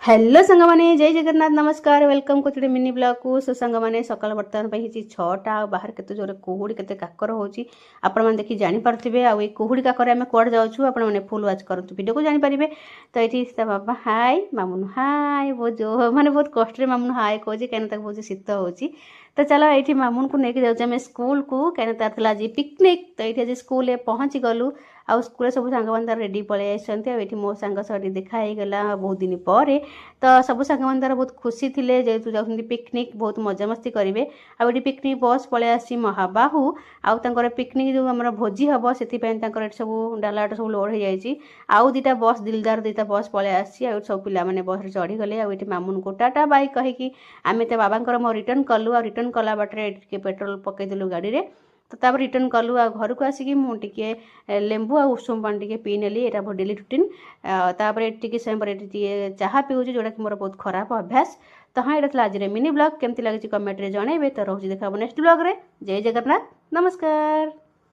Hello सांग मैंने जय जगन्नाथ नमस्कार वेलकम को मिनी ब्लॉग को सो सांग मैंने सकाल बर्तमान होती 6टा बाहर केते जोरे कुहुड़ी केते काकर होची आपण मैंने देखि जानि पारथिबे आ ए कुहुड़ी काकर आमे कोड जाउछु आपण मैंने फुल वाच करतु वीडियो को जानि पारिबे। तो एठी ता बाबा हाय मामुन हाय वो जो माने बहुत कष्ट रे मामुन हाय कहजे केन तक बहुत शीत होची। तो चलो ये मामुन को लेके जाऊँ आम स्कूल को कहीं तार थी आज पिकनिक। तो ये आज स्कूल पहुँची गलु आउ स्कूल सब सांग मैंने तार रेडी पलि आसती मो सांग सहित देखाईगला बहुत दिन पर। तो सब सांग मैंने तार बहुत खुशी थे जेहतु जाऊँ पिकनिक बहुत मजामस्ती करेंगे। आउ पिकनिक बस पलि आसी महाबाहु आउर पिकनिक जो आम भोजी हम से सब डालाट सब लोड हो जाए। आउ दुटा बस दिलदार दुटा बस पलि आसी सब पिला बस चढ़ीगले आउ मामुन को टाटा बाय कहीकि आम तो बाबा मो रिटर्न कलु आ रिटर्न कला बाटे पेट्रोल पकईदेलु गाड़ी रे। तो तापर रिटर्न कलु आ घर को आसिक मुझे लेंबू आ उषुम पानी टे पी नेली एटा मोर डेली रुटीन। तापर टी समय पर चाह पीऊँ जोटा कि मोर बहुत खराब अभ्यास। तो हाँ यहाँ आज मिनी ब्लॉग केमती लगी कमेंट रे जनइबे। तो रोज देखा नेक्स्ट ब्लॉग रे। जय जगन्नाथ नमस्कार।